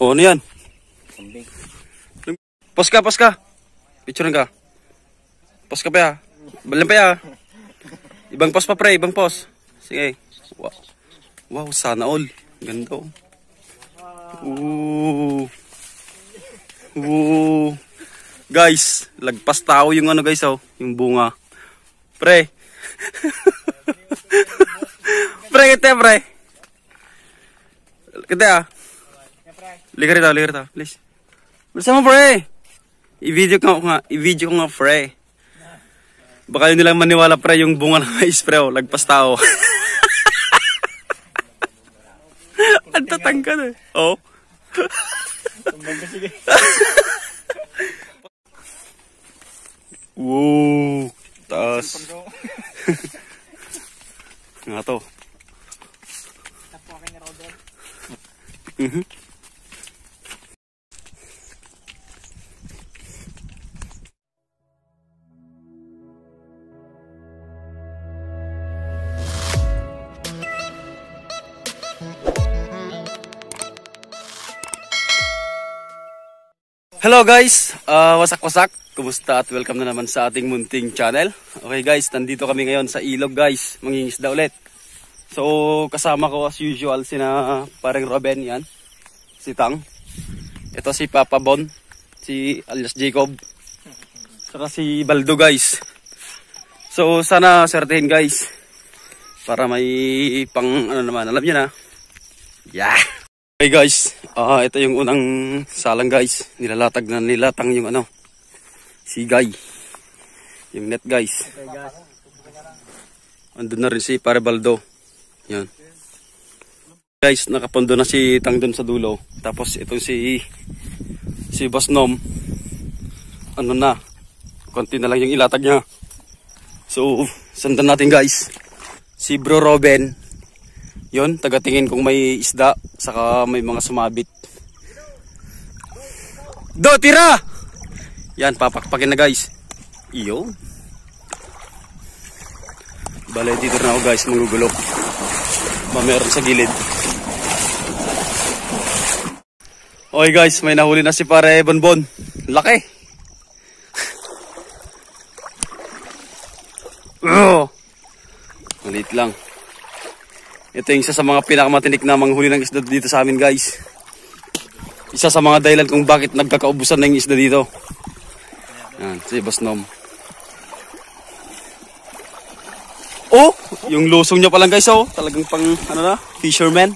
Oh, ano yan? Pos ka. Picturean ka. Pos ka pa ya. Balan pa ya. Ibang pos pa pre, ibang pos. Sige. Wow, sana all. Ganda oh. Guys, lagpas tao yung ano guys oh, yung bunga. Pre. Pre, pre. Kita ah. Ligar ito, please. Bersama pre. I-video ko nga pre. Baka yun nilang maniwala pre yung bunga ng mais pre oh, lagpas tao. Ang tatangkad eh. Oh. Wow. Taas. Nga to. Hello guys, wasak-wasak. Kumusta at welcome na naman sa ating munting channel. Okay guys, nandito kami ngayon sa ilog guys, mangingisda ulit. So kasama ko as usual sina pareng Robin yan, si Tang. Ito si Papa Bon, si alias Jacob. Saka si Baldo guys. So sana swertehin guys. Para may pang ano naman, alam niyo na. Yeah! Okay guys, ito yung unang salang guys. Nilatang yung ano, sigay. Yung net guys. Okay, guys. Andun na rin si Pare Baldo. Yan. Guys, nakapondo na si Tang dun sa dulo. Tapos ito si Boss Nom. Ano na, konti na lang yung ilatag niya. So, sandan natin guys. Si Bro Robin. Yon, tagatingin kung may isda, saka may mga sumabit. Do, tira! Yan, papakpakin na guys. Iyo. Bale, dito na ako guys, mangugulok. Meron sa gilid. Okay guys, may nahuli na si Pare Bonbon. Laki. Maliit lang. Ito yung isa sa mga pinakamatinik na manghuli ng isda dito sa amin guys. Isa sa mga dahilan kung bakit nagkakaubusan na yung isda dito. Yan, si Boss Nom. Oh! Yung lusong niya palang guys oh. Talagang pang ano na, fisherman.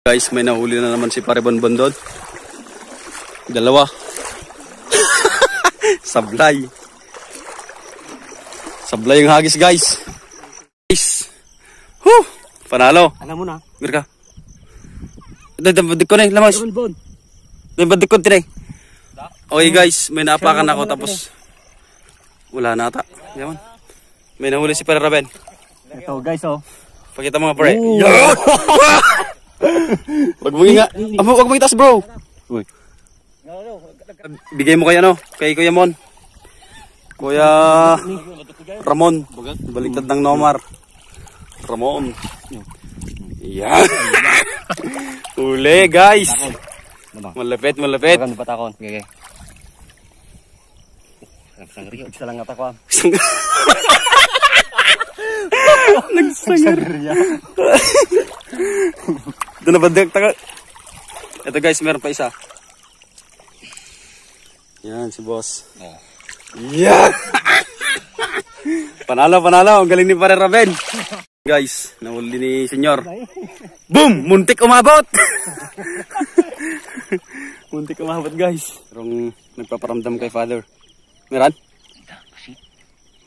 Guys, may nahuli na naman si Pare Bonbon doon. Dalawa. Sablay. Sablay yung hagis guys. Guys. Panalo. Alam mo na. Mir ka. Dabadik ko na lamas. Dabadik ko tinay. Okay guys, may naapakan ako tapos wala na ata. Yaman. May nahuli si Pare Raben. Ito guys oh. Pakita mga pre. Wag mo itas bro. Uy. Bigay mo kay ano, kay Kuya Mon. Kuya Ramon. Baliktad ng Nomar. Ramon. Yan. Uli guys. Malapit. Takon ba takon? Okay. Nagsangriyo. Isa lang natakwa. Nagsangriyo. Doon na bandag taka. Ito guys, meron pa isa. Yan si boss. Yan. Panalo. Ang galing ni Pare Raben. Guys, nahuli ni Senyor. Boom! Muntik umabot! Muntik umabot guys. Pero nagpaparamdam kay Father. Meron?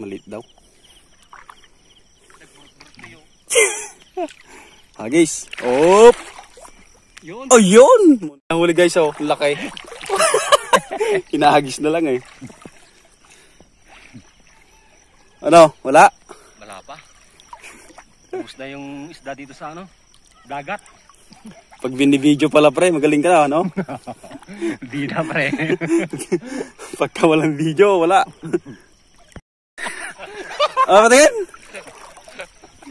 Malit daw. Hagis. Op! Oh, yun! Nahuli guys, oh. Laki. Hinahagis na lang eh. Ano? Wala? Wala pa. Tapos na yung isda dito sa ano? Dagat. Pag binibidyo pala pre, magaling ka na, no? Di na pre. Pagka walang video, wala. Patingin?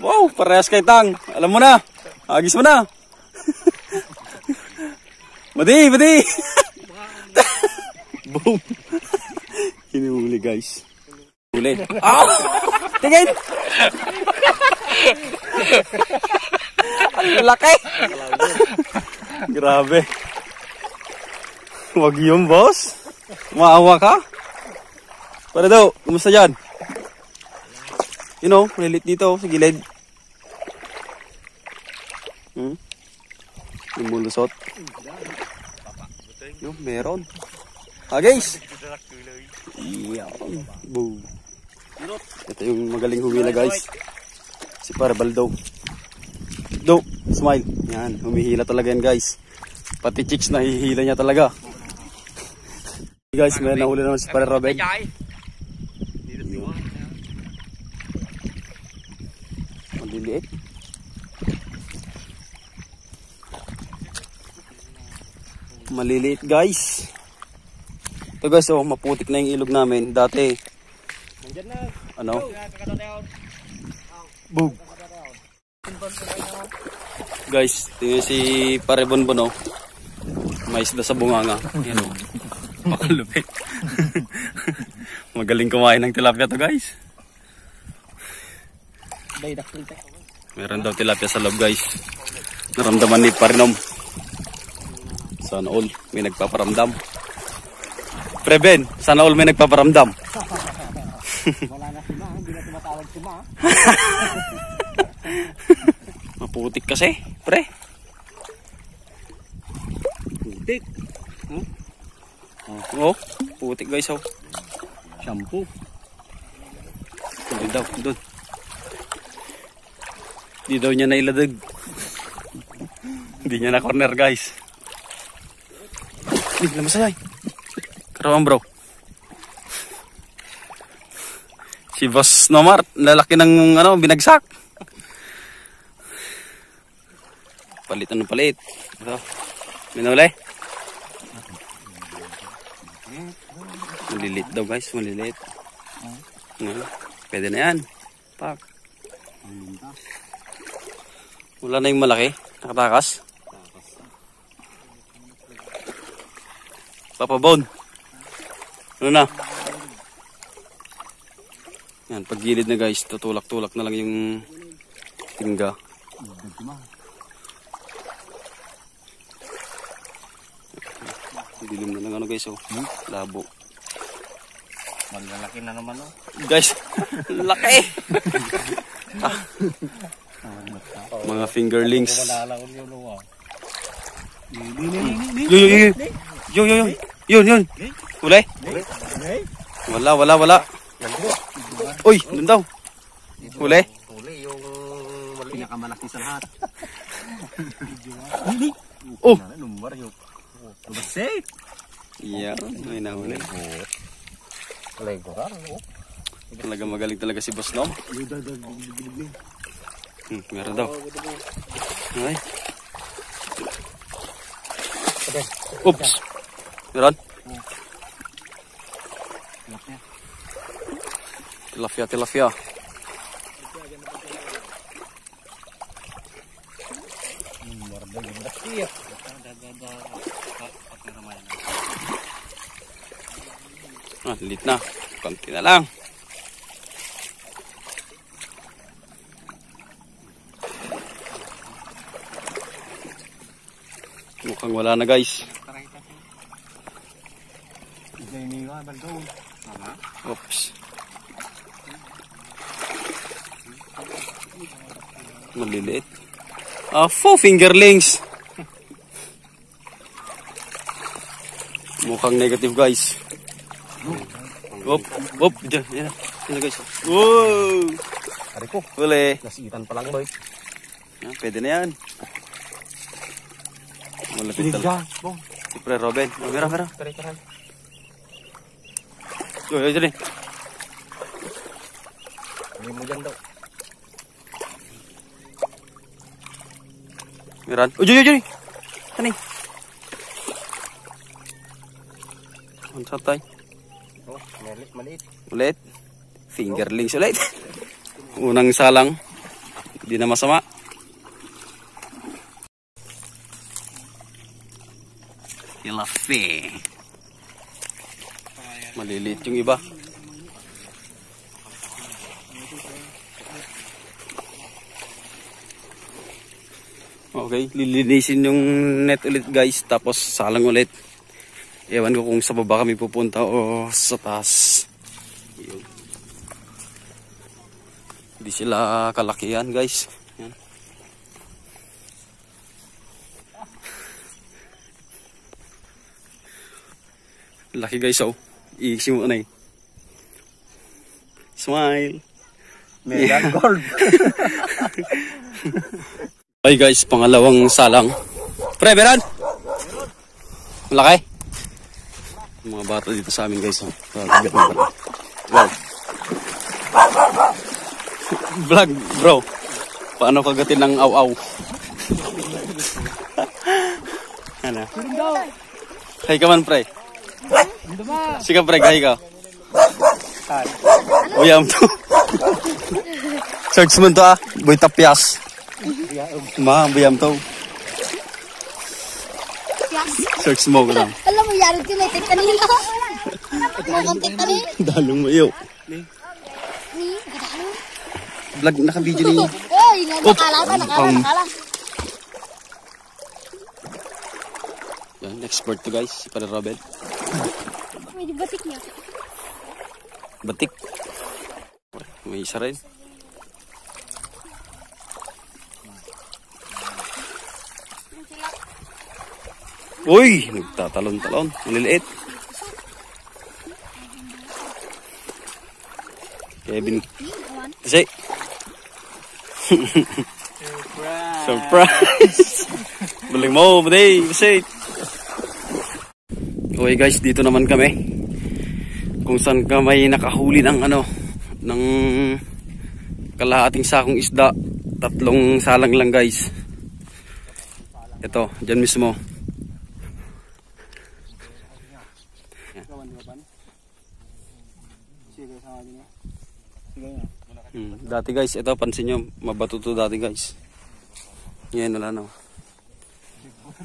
Wow, parehas kay Tang. Alam mo na. Agis mo na. Madi, madi! Boom! Hinuli guys. Huli. Ah! Tingin! Ang laki! Grabe. Wag yun, boss. Maawa ka? Para daw, kumusta dyan? You know, lilit dito sa gilid. Yung mulusot. Yung meron. Ah guys! Yan. Boom. Ito yung magaling humila guys. Si Parabaldo. Do, smile. Yan, humihila talaga yan guys. Pati chicks na hihila niya talaga. Guys, may nahuli naman si Pare Robin. Maliliit. Maliliit guys. Ito guys, oh, maputik na yung ilog namin. Dati, ano? Boom. Guys, tingnan si Pare Bonbon, oh. May isda sa bunganga. Yan, oh. Makalupit. Magaling kumain ng tilapia to guys. Meron daw tilapia sa loob guys. Naramdaman ni Parinom. Sana all may nagpaparamdam. Preben, sana all may nagpaparamdam. Wala na sima, hindi na tumatawag sima. Maputik kasi, pre. Putik. Oh, putik guys, oh. Shampoo. Hindi daw, doon. Hindi daw niya nailadag. Hindi niya na corner guys. Hindi, lamasay. Karawang bro. Si Boss Nomar, lalaki ng ano, binagsak. Palit ano palit. Ito. Minuli. Malilit daw guys, malilit. Pwede na yan. Pak. Wala na yung malaki. Nakatakas. Papa Bon. Ano na? Yan, pag gilid na guys, tutulak-tulak na lang yung tingga. Dilim na lang ano guys, oh. Labo. Malalaki na naman, oh. Guys, laki! Mga fingerlings. Yun. Uli. Wala. Uy, dun daw. Uli. Uli yung pinakamalaki sa lahat. Oh. Lumbar yung lumasit. Yan, may nahuli. Talaga magaling talaga si Boss Nom. Meron daw. Ay. Oops. Meron? Tilapia. Lit na. Konti na lang. Mukhang wala na guys. Oops. Maliliit. 4 fingerlings. Mukhang negative guys. Op, yan guys. Wow! Ari ko. Huli. Nasitan pa lang boy. Pwede na yan. Malapit talaga. Si Pre Robin. Mera. Tara. Yo, dyan. Hindi mo dyan daw. Meran. Dyan. Tani. Ang satay. Oh, maliit. Ulit. Fingerlings ulit. Unang salang. Hindi na masama. Tilapia. Maliliit yung iba. Okay, lilinisin yung net ulit guys, tapos salang ulit. Ewan ko kung sa baba kami pupunta o sa taas. Yun. Hindi sila kalakihan guys. Yan. Laki guys, oh. Iiksi mo na eh. Smile. Medan gold. Ay guys, pangalawang salang. Pre, meron? Malaki? Mga bata dito sa amin guys. Oh. Wow. Vlog bro. Paano kagatin ng aw-aw? Ano? Hay ka man pre. Sige pre, hay ka. Uyam to. Search mo to ah. Boy tapyas. Ma, buyam to. Search mo ko lang. Alam mo, yari tinitik kanina. Makantik kanina. Dalong mo iyo. Ni, kadalo. Vlog, naka-video ni. Oy, nakala. Yan, expert to guys. Si Padre Robert. May batik niya. Batik. May isa rin. Uy, nagtatalon-talon. Maliliit. Kevin. Kasi. Surprise. Balik mo, buddy. Kasi. Okay guys, dito naman kami. Kung saan ka may nakahuli ng ano, ng kalahating sakong isda. 3 salang lang guys. Ito, dyan mismo. Dati guys, ito pansin nyo, mabato to dati guys. Yan, wala na.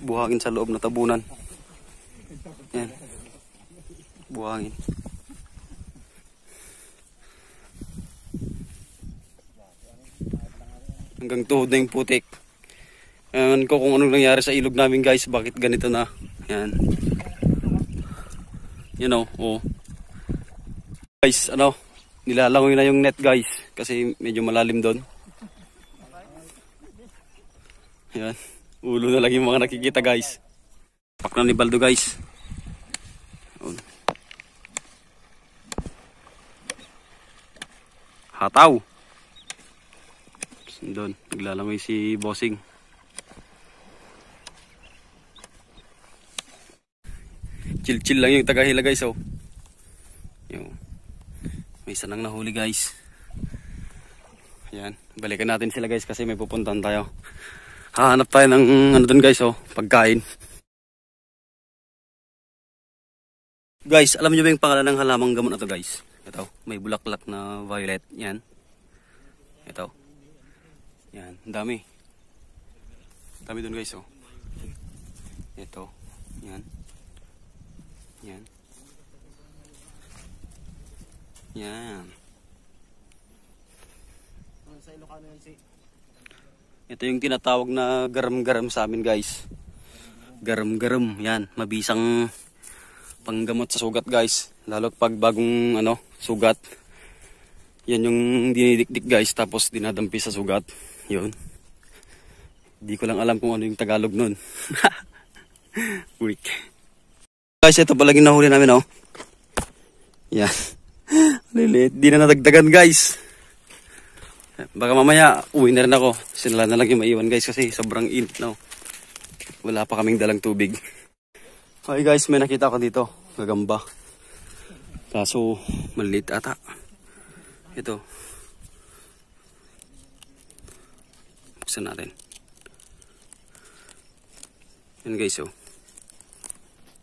Buhangin sa loob na tabunan. Yan. Buhangin. Hanggang tuhod na yung putik. Ewan ko kung anong nangyari sa ilog namin guys, bakit ganito na. Yan. You know, oh. Guys, ano, nilalangoy na yung net guys kasi medyo malalim doon. Yan, ulo na lang yung mga nakikita guys. Pak na ni Baldo guys. Hataw. Doon, naglalangoy si Bossing. Chill-chill lang yung tagahila guys, oh. Yung may isa nang nahuli guys. Ayan, balikan natin sila guys kasi may pupuntahan tayo. Hahanap tayo ng ano doon guys, oh, pagkain. Guys, alam niyo ba yung pangalan ng halamang gamot na to guys? Ito, may bulaklak na violet. Yan. Ito. Yan, dami. Dami doon guys, oh. Ito. Yan. Yan. Yan. Ito yung tinatawag na garam-garam sa amin guys. Garam-garam. Yan. Mabisang panggamot sa sugat guys. Lalo pag bagong ano, sugat. Yan yung dinidikdik guys. Tapos dinadampi sa sugat. Yun. Hindi ko lang alam kung ano yung Tagalog nun. Weak. Guys, ito palagi nahuli namin, oh. Yan. Lilit. Di na nadagdagan, guys. Baka mamaya, uwi na rin ako. Sinala na lang yung maiwan, guys, kasi sobrang init, no. Wala pa kaming dalang tubig. Okay, guys, may nakita ko dito. Gagamba. Kaso, maliit ata. Ito. Buksan natin. Yan, guys, oh.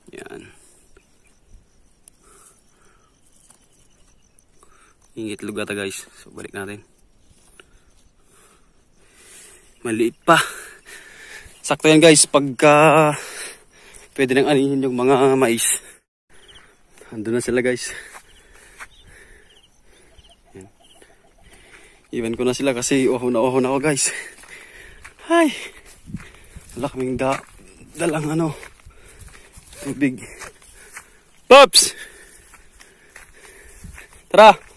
Yan. Ingitlog ata guys. So balik natin. Maliit pa. Sakto yan guys. Pagka pwede nang anihin yung mga mais. Andun na sila guys. Yan. Iwan ko na sila kasi ohon na ako guys. Ay, wala kaming dalang ano, tubig. Pops! Tara!